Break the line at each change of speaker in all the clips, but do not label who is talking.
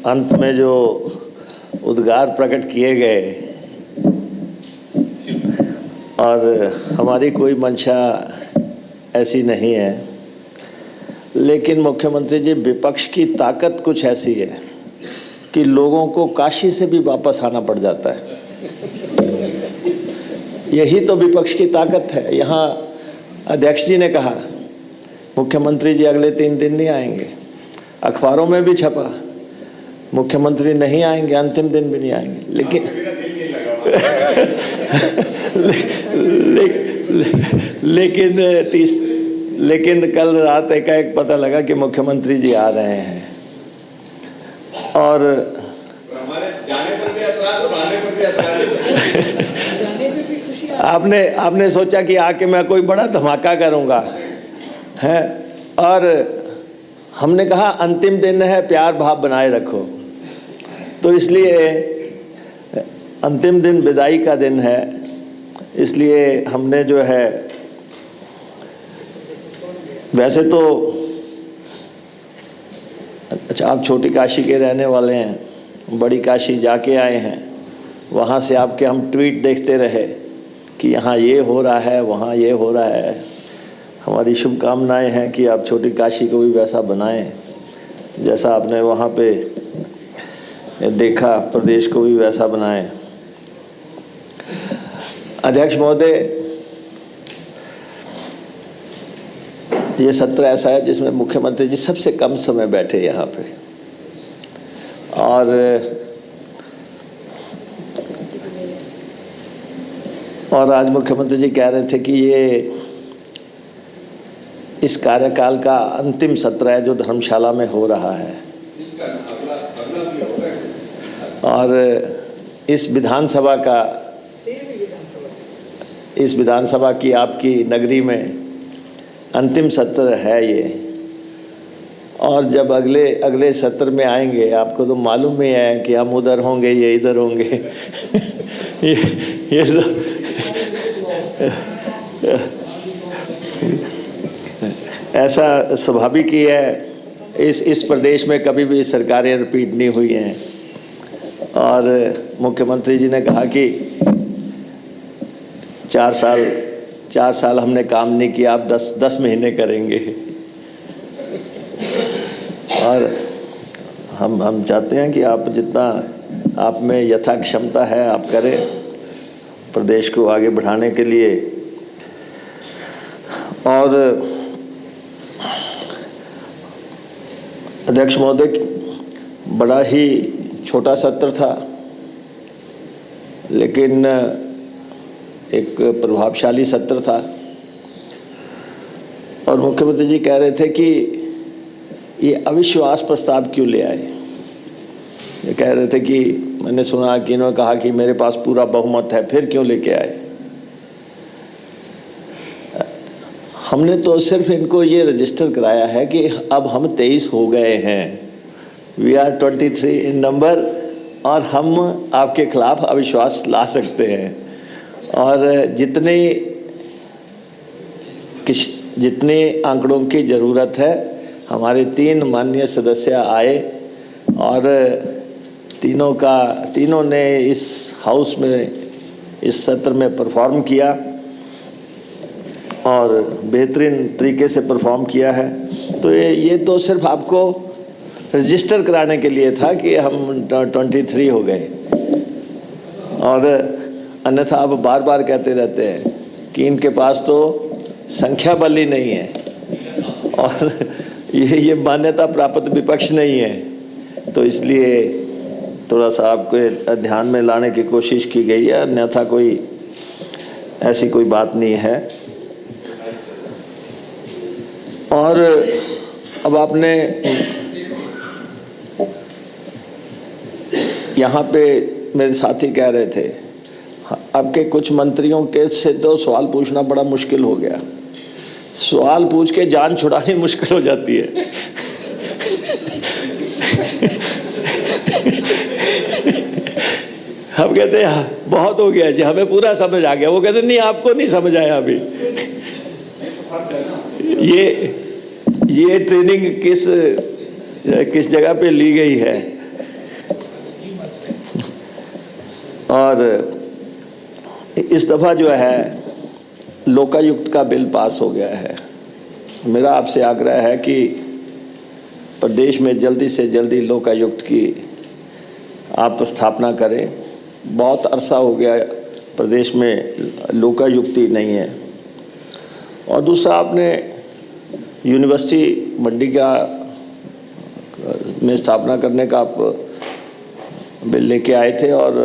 अंत में जो उद्गार प्रकट किए गए और हमारी कोई मंशा ऐसी नहीं है, लेकिन मुख्यमंत्री जी विपक्ष की ताकत कुछ ऐसी है कि लोगों को काशी से भी वापस आना पड़ जाता है। यही तो विपक्ष की ताकत है। यहाँ अध्यक्ष जी ने कहा मुख्यमंत्री जी अगले 3 दिन नहीं आएंगे, अखबारों में भी छपा मुख्यमंत्री नहीं आएंगे, अंतिम दिन भी नहीं आएंगे। लेकिन कल रात एकाएक पता लगा कि मुख्यमंत्री जी आ रहे हैं और
हमारे जाने पर भी ऐतराज और आने पर भी ऐतराज।
आपने सोचा कि आके मैं कोई बड़ा धमाका करूंगा है, और हमने कहा अंतिम दिन है, प्यार भाव बनाए रखो। तो इसलिए अंतिम दिन विदाई का दिन है, इसलिए हमने जो है, वैसे तो अच्छा आप छोटी काशी के रहने वाले हैं, बड़ी काशी जाके आए हैं, वहाँ से आपके हम ट्वीट देखते रहे कि यहाँ ये हो रहा है, वहाँ ये हो रहा है। हमारी शुभकामनाएं हैं कि आप छोटी काशी को भी वैसा बनाएं जैसा आपने वहाँ पे देखा, प्रदेश को भी वैसा बनाएं। अध्यक्ष महोदय, ये सत्र ऐसा है जिसमें मुख्यमंत्री जी सबसे कम समय बैठे यहाँ पे, और आज मुख्यमंत्री जी कह रहे थे कि ये इस कार्यकाल का अंतिम सत्र है जो धर्मशाला में हो रहा है, और इस विधानसभा की आपकी नगरी में अंतिम सत्र है ये। और जब अगले सत्र में आएंगे, आपको तो मालूम ही है कि हम उधर होंगे, ये इधर होंगे। ये तो ऐसा स्वाभाविक ही है, इस प्रदेश में कभी भी सरकारें रिपीट नहीं हुई हैं। और मुख्यमंत्री जी ने कहा कि 4 साल हमने काम नहीं किया, आप 10 महीने करेंगे। और हम चाहते हैं कि आप जितना आप में यथा क्षमता है आप करें प्रदेश को आगे बढ़ाने के लिए। और अध्यक्ष महोदय, बड़ा ही छोटा सत्र था, लेकिन एक प्रभावशाली सत्र था। और मुख्यमंत्री जी कह रहे थे कि ये अविश्वास प्रस्ताव क्यों ले आए। ये कह रहे थे कि मैंने सुना कि इन्होंने कहा कि मेरे पास पूरा बहुमत है, फिर क्यों लेके आए। हमने तो सिर्फ इनको ये रजिस्टर कराया है कि अब हम 23 हो गए हैं, वी आर 23 इन नंबर, और हम आपके खिलाफ अविश्वास ला सकते हैं। और जितने आंकड़ों की ज़रूरत है, हमारे 3 माननीय सदस्य आए और तीनों ने इस हाउस में इस सत्र में परफॉर्म किया और बेहतरीन तरीके से परफॉर्म किया है। तो ये तो सिर्फ आपको रजिस्टर कराने के लिए था कि हम 23 हो गए, और अन्यथा आप बार बार कहते रहते हैं कि इनके पास तो संख्या बल ही नहीं है और ये मान्यता प्राप्त विपक्ष नहीं है। तो इसलिए थोड़ा सा आपको ध्यान में लाने की कोशिश की गई है, अन्यथा कोई ऐसी कोई बात नहीं है। और अब आपने यहाँ पे मेरे साथी कह रहे थे, आपके कुछ मंत्रियों के से तो सवाल पूछना बड़ा मुश्किल हो गया। सवाल पूछ के जान छुड़ानी मुश्किल हो जाती है। हम कहते हैं बहुत हो गया जी, हमें पूरा समझ आ गया। वो कहते नहीं, आपको नहीं समझ आया अभी। ये ट्रेनिंग किस जगह पे ली गई है और इस दफ़ा जो है लोकायुक्त का बिल पास हो गया है। मेरा आपसे आग्रह है कि प्रदेश में जल्दी से जल्दी लोकायुक्त की आप स्थापना करें। बहुत अरसा हो गया प्रदेश में लोकायुक्ति नहीं है। और दूसरा, आपने यूनिवर्सिटी मंडी का में स्थापना करने का आप बिल लेके आए थे और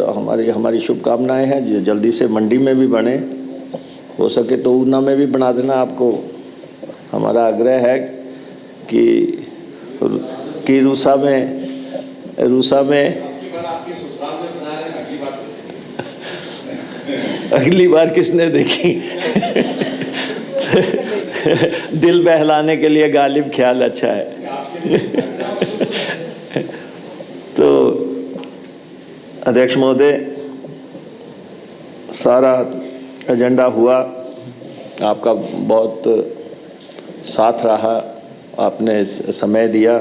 हमारी शुभकामनाएं हैं जल्दी से मंडी में भी बने, हो सके तो ऊना में भी बना देना। आपको हमारा आग्रह है कि रूसा में अगली बार किसने देखी दिल बहलाने के लिए गालिब ख्याल अच्छा है। तो अध्यक्ष महोदय, सारा एजेंडा हुआ, आपका बहुत साथ रहा, आपने समय दिया।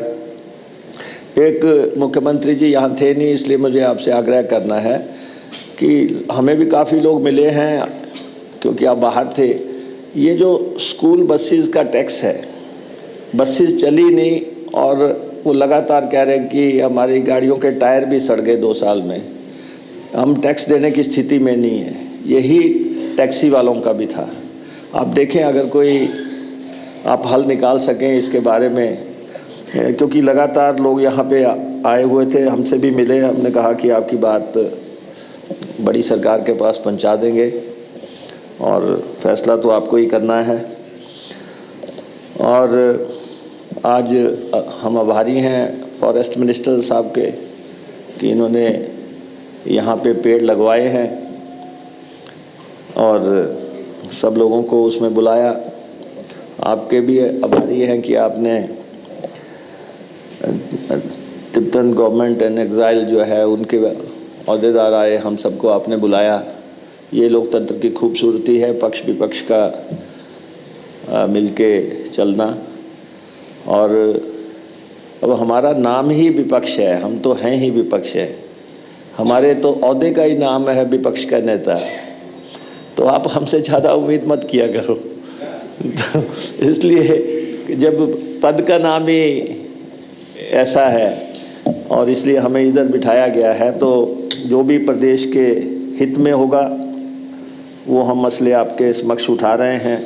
एक मुख्यमंत्री जी यहाँ थे नहीं, इसलिए मुझे आपसे आग्रह करना है कि हमें भी काफ़ी लोग मिले हैं क्योंकि आप बाहर थे। ये जो स्कूल बसेस का टैक्स है, बसेस चली नहीं और वो लगातार कह रहे हैं कि हमारी गाड़ियों के टायर भी सड़ गए 2 साल में, हम टैक्स देने की स्थिति में नहीं है। यही टैक्सी वालों का भी था। आप देखें अगर कोई आप हल निकाल सकें इसके बारे में, क्योंकि लगातार लोग यहाँ पे आए हुए थे, हमसे भी मिले। हमने कहा कि आपकी बात बड़ी सरकार के पास पहुँचा देंगे और फैसला तो आपको ही करना है। और आज हम आभारी हैं फॉरेस्ट मिनिस्टर साहब के कि इन्होंने यहाँ पे पेड़ लगवाए हैं और सब लोगों को उसमें बुलाया। आपके भी आभारी हैं कि आपने तिब्बतन गवर्नमेंट एंड एग्जाइल जो है उनके अहदेदार आए, हम सबको आपने बुलाया। ये लोकतंत्र की खूबसूरती है, पक्ष विपक्ष का मिलके चलना। और अब हमारा नाम ही विपक्ष है, हम तो हैं ही विपक्ष है, हमारे तो ओहदे का ही नाम है विपक्ष का नेता। तो आप हमसे ज़्यादा उम्मीद मत किया करो। तो इसलिए जब पद का नाम ही ऐसा है और इसलिए हमें इधर बिठाया गया है, तो जो भी प्रदेश के हित में होगा वो हम मसले आपके समक्ष उठा रहे हैं।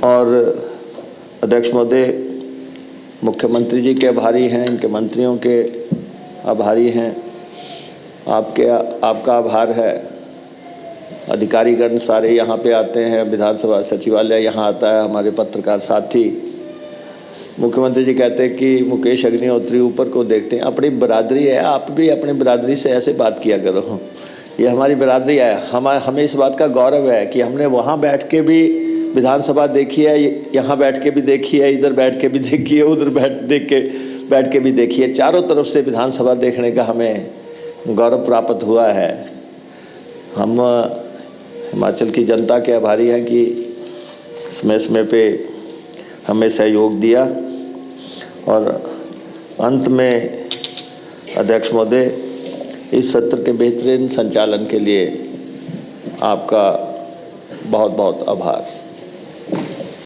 और अध्यक्ष महोदय, मुख्यमंत्री जी के आभारी हैं, इनके मंत्रियों के आभारी हैं, आपका आभार है। अधिकारीगण सारे यहाँ पे आते हैं, विधानसभा सचिवालय यहाँ आता है, हमारे पत्रकार साथी। मुख्यमंत्री जी कहते हैं कि मुकेश अग्निहोत्री ऊपर को देखते हैं, अपनी बरादरी है, आप भी अपनी बरादरी से ऐसे बात किया करो। ये हमारी बरादरी है, हमें इस बात का गौरव है कि हमने वहाँ बैठ के भी विधानसभा देखी है, यहाँ बैठ के भी देखी है, इधर बैठ के भी देखी है, उधर बैठ के भी देखी है। चारों तरफ से विधानसभा देखने का हमें गौरव प्राप्त हुआ है। हम हिमाचल की जनता के आभारी हैं कि समय समय पे हमें सहयोग दिया। और अंत में अध्यक्ष महोदय, इस सत्र के बेहतरीन संचालन के लिए आपका बहुत बहुत आभार।